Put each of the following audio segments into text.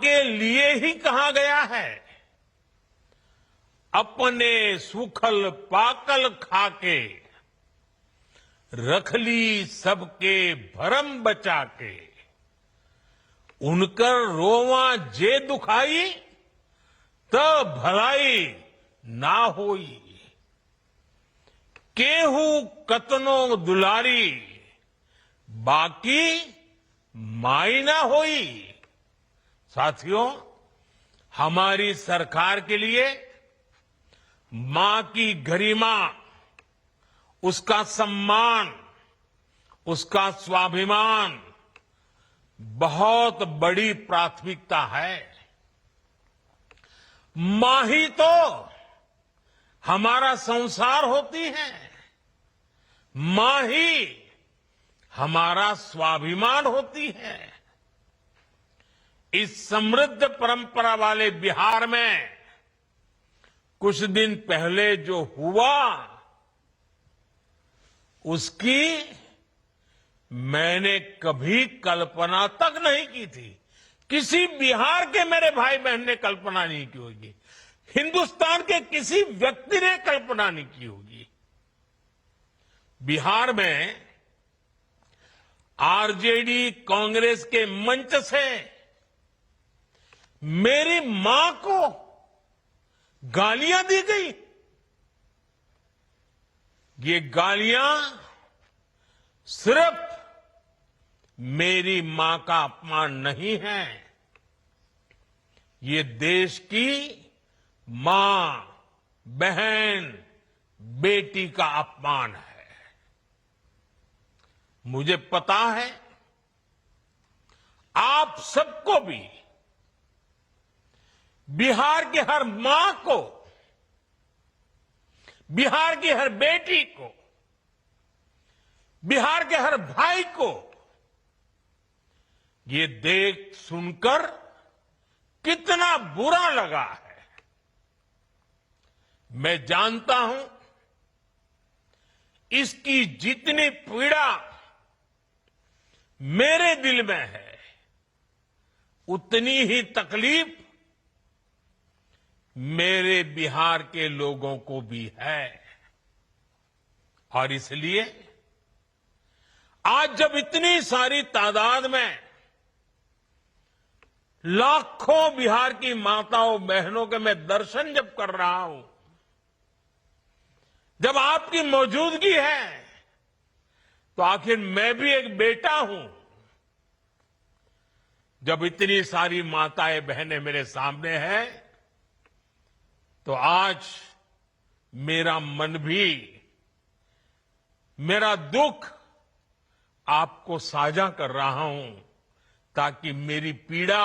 के लिए ही कहा गया है, अपने सुखल पाकल खाके रख ली सबके भरम बचा के, उनकर रोवा जे दुखाई त भलाई ना होई, केहू कतनो दुलारी बाकी माई ना होई। साथियों, हमारी सरकार के लिए मां की गरिमा, उसका सम्मान, उसका स्वाभिमान बहुत बड़ी प्राथमिकता है। मां ही तो हमारा संसार होती है, मां ही हमारा स्वाभिमान होती है। इस समृद्ध परंपरा वाले बिहार में कुछ दिन पहले जो हुआ, उसकी मैंने कभी कल्पना तक नहीं की थी। किसी बिहार के मेरे भाई बहन ने कल्पना नहीं की होगी, हिंदुस्तान के किसी व्यक्ति ने कल्पना नहीं की होगी। बिहार में आरजेडी कांग्रेस के मंच से मेरी मां को गालियां दी गई। ये गालियां सिर्फ मेरी मां का अपमान नहीं है, ये देश की मां, बहन, बेटी का अपमान है। मुझे पता है आप सबको भी, बिहार की हर मां को, बिहार की हर बेटी को, बिहार के हर भाई को ये देख सुनकर कितना बुरा लगा है। मैं जानता हूं इसकी जितनी पीड़ा मेरे दिल में है, उतनी ही तकलीफ मेरे बिहार के लोगों को भी है। और इसलिए आज जब इतनी सारी तादाद में लाखों बिहार की माताओं बहनों के मैं दर्शन जब कर रहा हूं, जब आपकी मौजूदगी है, तो आखिर मैं भी एक बेटा हूं। जब इतनी सारी माताएं बहनें मेरे सामने हैं, तो आज मेरा मन भी, मेरा दुख आपको साझा कर रहा हूं, ताकि मेरी पीड़ा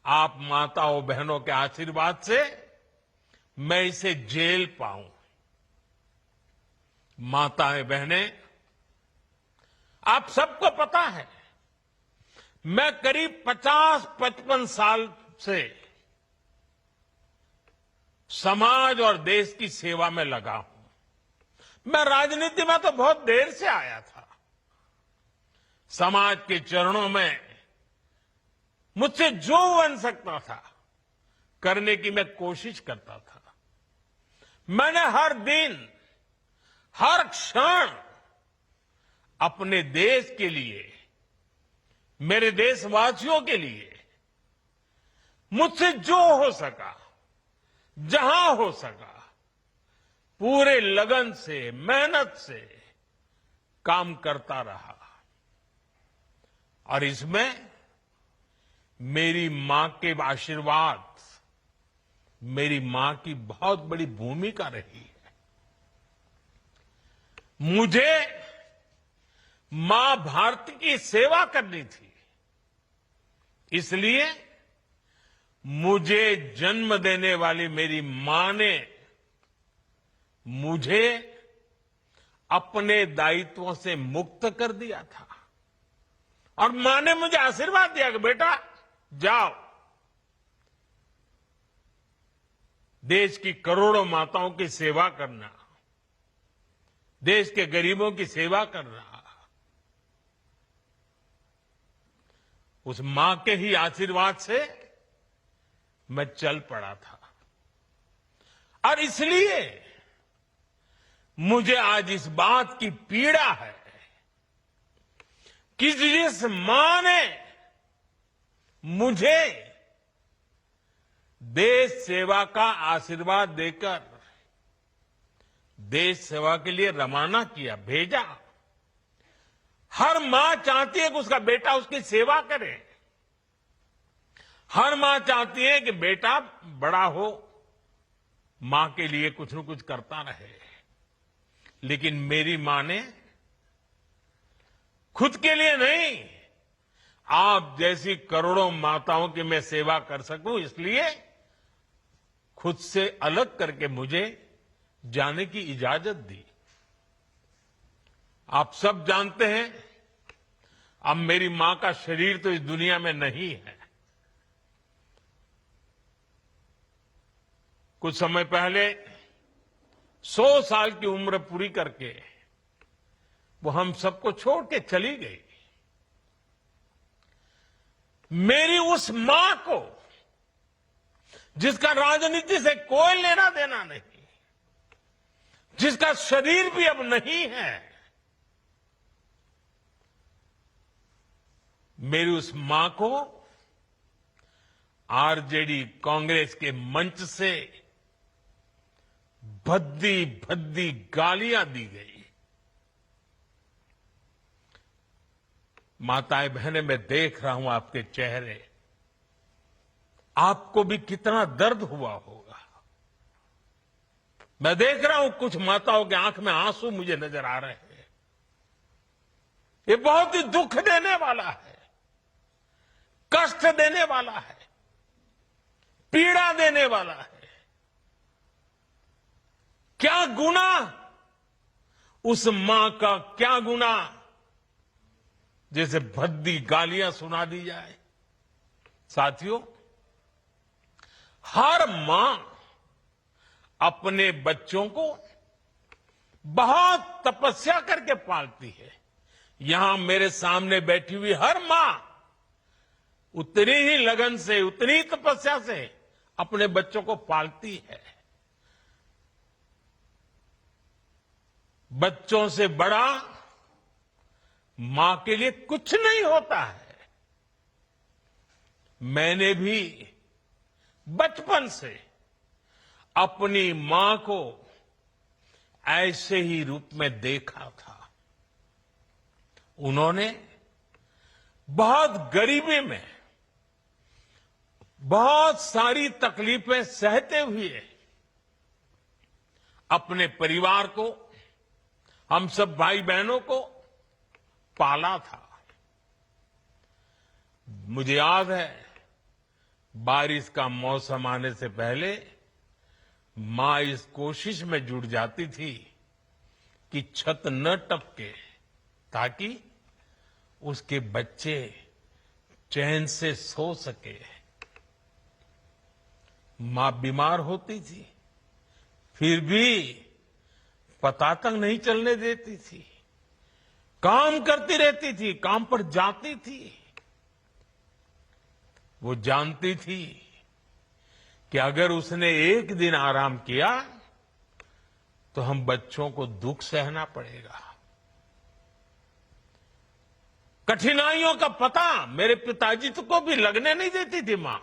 आप माताओं बहनों के आशीर्वाद से मैं इसे झेल पाऊं। माताएं बहनें, आप सबको पता है, मैं करीब 50-55 साल से समाज और देश की सेवा में लगा हूं। मैं राजनीति में तो बहुत देर से आया था। समाज के चरणों में मुझसे जो बन सकता था करने की मैं कोशिश करता था। मैंने हर दिन, हर क्षण अपने देश के लिए, मेरे देशवासियों के लिए मुझसे जो हो सका, जहां हो सका, पूरे लगन से, मेहनत से काम करता रहा। और इसमें मेरी मां के आशीर्वाद, मेरी मां की बहुत बड़ी भूमिका रही है। मुझे मां भारती की सेवा करनी थी, इसलिए मुझे जन्म देने वाली मेरी मां ने मुझे अपने दायित्वों से मुक्त कर दिया था। और मां ने मुझे आशीर्वाद दिया कि बेटा जाओ, देश की करोड़ों माताओं की सेवा करना, देश के गरीबों की सेवा करना। उस मां के ही आशीर्वाद से मैं चल पड़ा था। और इसलिए मुझे आज इस बात की पीड़ा है कि जिस मां ने मुझे देश सेवा का आशीर्वाद देकर देश सेवा के लिए रवाना किया, भेजा। हर मां चाहती है कि उसका बेटा उसकी सेवा करे। हर मां चाहती है कि बेटा बड़ा हो, मां के लिए कुछ न कुछ करता रहे। लेकिन मेरी मां ने खुद के लिए नहीं, आप जैसी करोड़ों माताओं की मैं सेवा कर सकूं, इसलिए खुद से अलग करके मुझे जाने की इजाजत दी। आप सब जानते हैं, अब मेरी मां का शरीर तो इस दुनिया में नहीं है। कुछ समय पहले 100 साल की उम्र पूरी करके वो हम सबको छोड़ के चली गई। मेरी उस मां को, जिसका राजनीति से कोई लेना देना नहीं, जिसका शरीर भी अब नहीं है, मेरी उस मां को आरजेडी कांग्रेस के मंच से भद्दी भद्दी गालियां दी गई। माताएं बहनें, मैं देख रहा हूं आपके चेहरे, आपको भी कितना दर्द हुआ होगा। मैं देख रहा हूं कुछ माताओं के आंख में आंसू मुझे नजर आ रहे हैं। ये बहुत ही दुख देने वाला है, कष्ट देने वाला है, पीड़ा देने वाला है। क्या गुनाह, उस मां का क्या गुनाह जैसे भद्दी गालियां सुना दी जाए। साथियों, हर मां अपने बच्चों को बहुत तपस्या करके पालती है। यहां मेरे सामने बैठी हुई हर मां उतनी ही लगन से, उतनी ही तपस्या से अपने बच्चों को पालती है। बच्चों से बड़ा मां के लिए कुछ नहीं होता है। मैंने भी बचपन से अपनी मां को ऐसे ही रूप में देखा था। उन्होंने बहुत गरीबी में बहुत सारी तकलीफें सहते हुए अपने परिवार को, हम सब भाई बहनों को पाला था। मुझे याद है, बारिश का मौसम आने से पहले मां इस कोशिश में जुट जाती थी कि छत न टपके, ताकि उसके बच्चे चैन से सो सके। मां बीमार होती थी, फिर भी पता तक नहीं चलने देती थी। काम करती रहती थी, काम पर जाती थी। वो जानती थी कि अगर उसने एक दिन आराम किया तो हम बच्चों को दुख सहना पड़ेगा। कठिनाइयों का पता मेरे पिताजी को भी लगने नहीं देती थी मां।